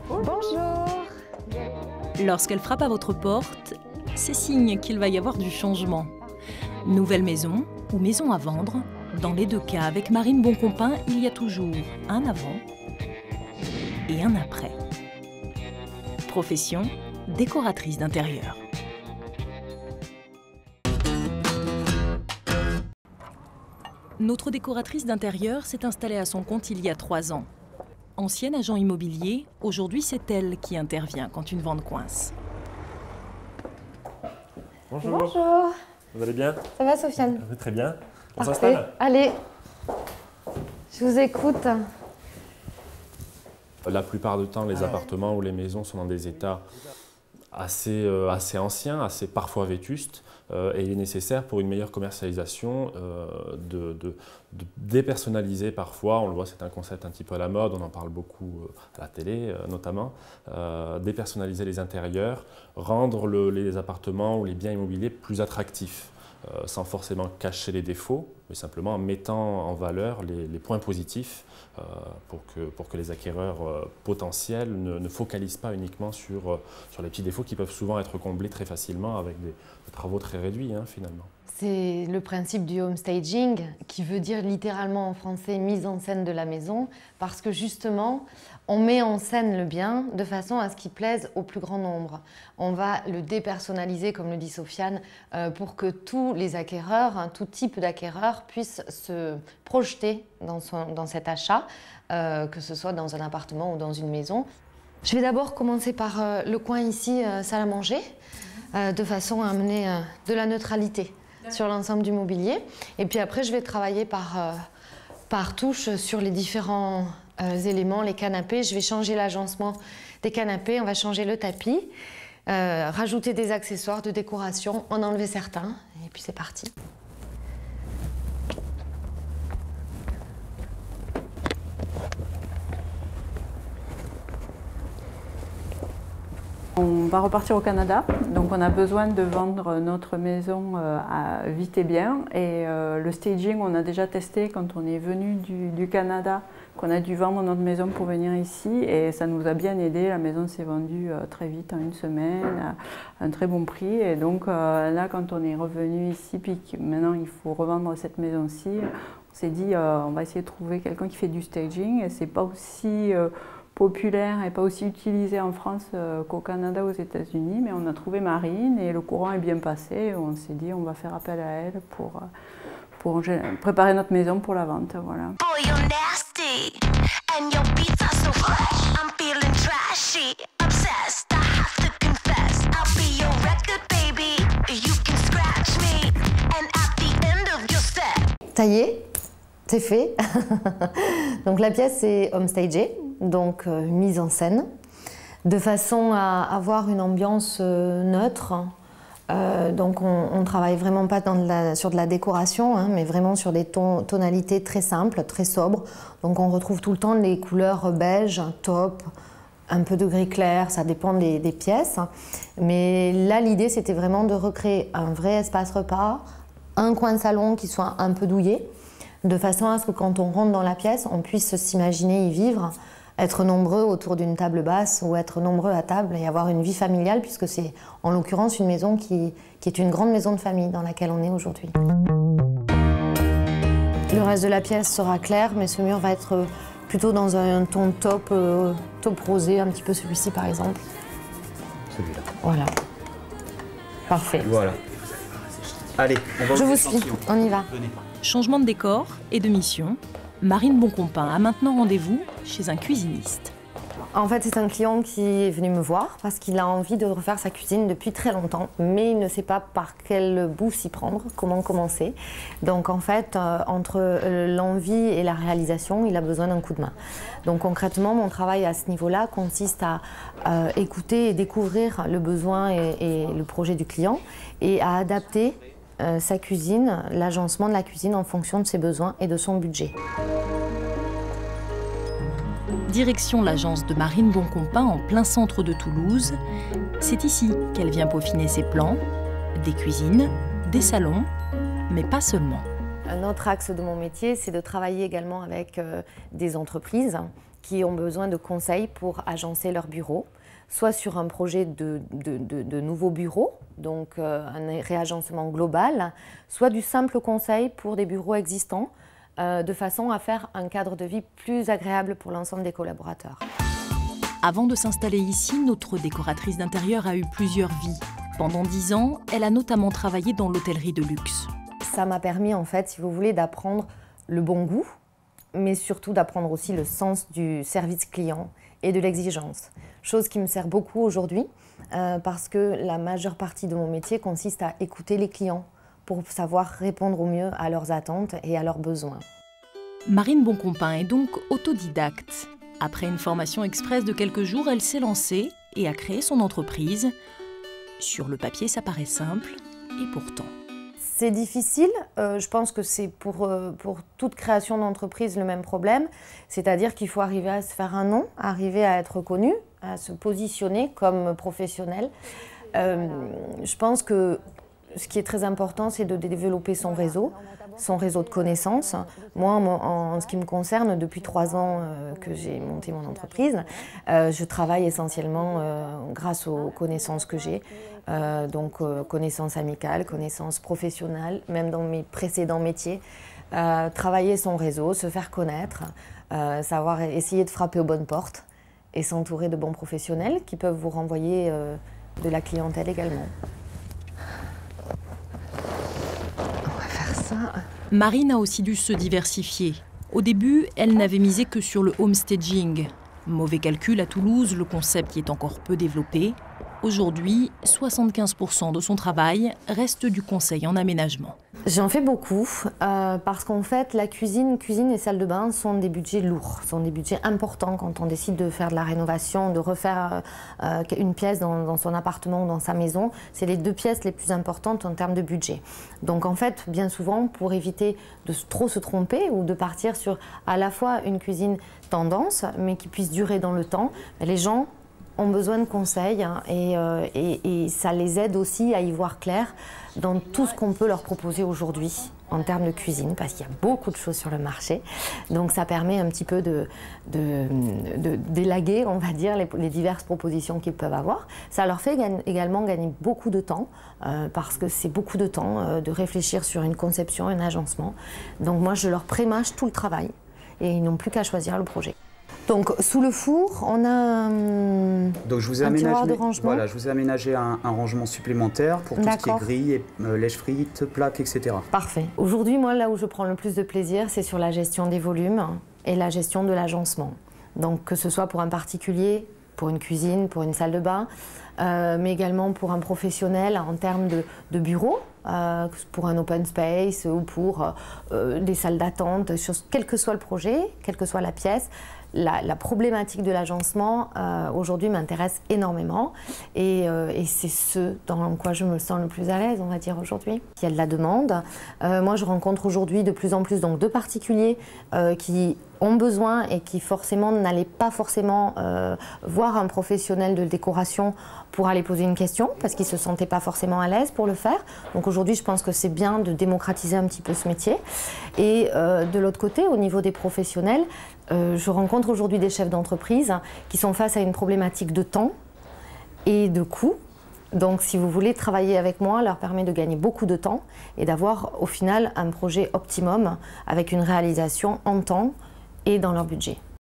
Bonjour. Lorsqu'elle frappe à votre porte, c'est signe qu'il va y avoir du changement. Nouvelle maison ou maison à vendre, dans les deux cas, avec Marine Boncompin, il y a toujours un avant et un après. Profession, décoratrice d'intérieur. Notre décoratrice d'intérieur s'est installée à son compte il y a 3 ans. Ancienne agent immobilier, aujourd'hui c'est elle qui intervient quand une vente coince. Bonjour. Bonjour. Vous allez bien? Ça va, Sofiane? Très bien. On Parfait. s'installe? Allez, je vous écoute. La plupart du temps, les appartements ou les maisons sont dans des états assez anciens, assez parfois vétustes, et il est nécessaire pour une meilleure commercialisation de dépersonnaliser parfois, on le voit, c'est un concept un petit peu à la mode, on en parle beaucoup à la télé notamment, dépersonnaliser les intérieurs, rendre les appartements ou les biens immobiliers plus attractifs. Sans forcément cacher les défauts, mais simplement en mettant en valeur les points positifs pour que les acquéreurs potentiels ne focalisent pas uniquement sur les petits défauts qui peuvent souvent être comblés très facilement avec des travaux très réduits finalement. C'est le principe du home staging, qui veut dire littéralement en français mise en scène de la maison, parce que justement, on met en scène le bien de façon à ce qu'il plaise au plus grand nombre. On va le dépersonnaliser, comme le dit Sofiane, pour que tous les acquéreurs, tout type d'acquéreurs, puissent se projeter dans cet achat, que ce soit dans un appartement ou dans une maison. Je vais d'abord commencer par le coin ici, salle à manger, de façon à amener de la neutralité sur l'ensemble du mobilier. Et puis après, je vais travailler par touche sur les différents éléments, les canapés. Je vais changer l'agencement des canapés, on va changer le tapis, rajouter des accessoires de décoration, en enlever certains, et puis c'est parti. On va repartir au Canada, donc on a besoin de vendre notre maison vite et bien. Et le staging, on a déjà testé quand on est venu du Canada, qu'on a dû vendre notre maison pour venir ici, et ça nous a bien aidé. La maison s'est vendue très vite, en 1 semaine, à un très bon prix. Et donc là, quand on est revenu ici, puis que maintenant il faut revendre cette maison-ci, on s'est dit on va essayer de trouver quelqu'un qui fait du staging, et c'est pas aussi populaire et pas aussi utilisé en France qu'au Canada, aux États-Unis, mais on a trouvé Marine et le courant est bien passé. On s'est dit on va faire appel à elle pour préparer notre maison pour la vente. Voilà. Ça y est, c'est fait. Donc la pièce est homestagée, donc mise en scène, de façon à avoir une ambiance neutre. Donc on travaille vraiment pas sur de la décoration, mais vraiment sur des tonalités très simples, très sobres. Donc on retrouve tout le temps les couleurs beige, taupe, un peu de gris clair, ça dépend des pièces. Mais là l'idée c'était vraiment de recréer un vrai espace repas, un coin de salon qui soit un peu douillet, de façon à ce que quand on rentre dans la pièce, on puisse s'imaginer y vivre, être nombreux autour d'une table basse ou être nombreux à table et avoir une vie familiale, puisque c'est en l'occurrence une maison qui est une grande maison de famille dans laquelle on est aujourd'hui. Le reste de la pièce sera clair, mais ce mur va être plutôt dans un ton taupe rosé, un petit peu celui-ci par exemple. Celui-là. Voilà. Parfait. Voilà. Allez, on va Je vous suis, on y va. Changement de décor et de mission, Marine Boncompin a maintenant rendez-vous chez un cuisiniste. En fait, c'est un client qui est venu me voir parce qu'il a envie de refaire sa cuisine depuis très longtemps, mais il ne sait pas par quel bout s'y prendre, comment commencer. Donc en fait, entre l'envie et la réalisation, il a besoin d'un coup de main. Donc concrètement, mon travail à ce niveau-là consiste à écouter et découvrir le besoin et le projet du client et à adapter sa cuisine, l'agencement de la cuisine en fonction de ses besoins et de son budget. Direction l'agence de Marine Boncompin en plein centre de Toulouse. C'est ici qu'elle vient peaufiner ses plans, des cuisines, des salons, mais pas seulement. Un autre axe de mon métier, c'est de travailler également avec des entreprises qui ont besoin de conseils pour agencer leur bureau, soit sur un projet de nouveaux bureaux, donc un réagencement global, soit du simple conseil pour des bureaux existants, de façon à faire un cadre de vie plus agréable pour l'ensemble des collaborateurs. Avant de s'installer ici, notre décoratrice d'intérieur a eu plusieurs vies. Pendant 10 ans, elle a notamment travaillé dans l'hôtellerie de luxe. Ça m'a permis, en fait, si vous voulez, d'apprendre le bon goût, mais surtout d'apprendre aussi le sens du service client et de l'exigence. Chose qui me sert beaucoup aujourd'hui, parce que la majeure partie de mon métier consiste à écouter les clients pour savoir répondre au mieux à leurs attentes et à leurs besoins. Marine Boncompain est donc autodidacte. Après une formation express de quelques jours, elle s'est lancée et a créé son entreprise. Sur le papier, ça paraît simple, et pourtant. C'est difficile, je pense que c'est pour toute création d'entreprise le même problème, c'est-à-dire qu'il faut arriver à se faire un nom, arriver à être reconnu, à se positionner comme professionnel. Je pense que ce qui est très important, c'est de développer son réseau de connaissances. Moi, en ce qui me concerne, depuis 3 ans que j'ai monté mon entreprise, je travaille essentiellement grâce aux connaissances que j'ai. Donc connaissances amicales, connaissances professionnelles, même dans mes précédents métiers. Travailler son réseau, se faire connaître, savoir essayer de frapper aux bonnes portes et s'entourer de bons professionnels qui peuvent vous renvoyer de la clientèle également. Marine a aussi dû se diversifier. Au début, elle n'avait misé que sur le homestaging. Mauvais calcul à Toulouse, le concept y est encore peu développé. Aujourd'hui, 75% de son travail reste du conseil en aménagement. J'en fais beaucoup parce qu'en fait, la cuisine et salle de bain sont des budgets lourds, sont des budgets importants quand on décide de faire de la rénovation, de refaire une pièce dans son appartement ou dans sa maison. C'est les 2 pièces les plus importantes en termes de budget. Donc en fait, bien souvent, pour éviter de trop se tromper ou de partir sur à la fois une cuisine tendance, mais qui puisse durer dans le temps, les gens ont besoin de conseils et ça les aide aussi à y voir clair dans tout ce qu'on peut leur proposer aujourd'hui en termes de cuisine, parce qu'il y a beaucoup de choses sur le marché. Donc ça permet un petit peu d'élaguer, on va dire, les diverses propositions qu'ils peuvent avoir. Ça leur fait également gagner beaucoup de temps, parce que c'est beaucoup de temps de réfléchir sur une conception, un agencement. Donc moi, je leur prémâche tout le travail et ils n'ont plus qu'à choisir le projet. Donc, sous le four, on a Donc, je vous ai un tiroir aménagé, de rangement. voilà, je vous ai aménagé un rangement supplémentaire pour tout ce qui est grille, lèche frites, plaques, etc. Parfait. Aujourd'hui, moi, là où je prends le plus de plaisir, c'est sur la gestion des volumes et la gestion de l'agencement. Donc, que ce soit pour un particulier, pour une cuisine, pour une salle de bain, mais également pour un professionnel en termes de bureau, pour un open space ou pour des salles d'attente, quel que soit le projet, quelle que soit la pièce. La problématique de l'agencement aujourd'hui m'intéresse énormément et c'est ce dans quoi je me sens le plus à l'aise, on va dire, aujourd'hui. Il y a de la demande. Moi, je rencontre aujourd'hui de plus en plus donc, de particuliers qui ont besoin et qui forcément n'allaient pas forcément voir un professionnel de décoration pour aller poser une question parce qu'ils ne se sentaient pas forcément à l'aise pour le faire. Donc aujourd'hui, je pense que c'est bien de démocratiser un petit peu ce métier. Et de l'autre côté, au niveau des professionnels, je rencontre aujourd'hui des chefs d'entreprise qui sont face à une problématique de temps et de coût. Donc si vous voulez travailler avec moi, leur permet de gagner beaucoup de temps et d'avoir au final un projet optimum avec une réalisation en temps et dans leur budget.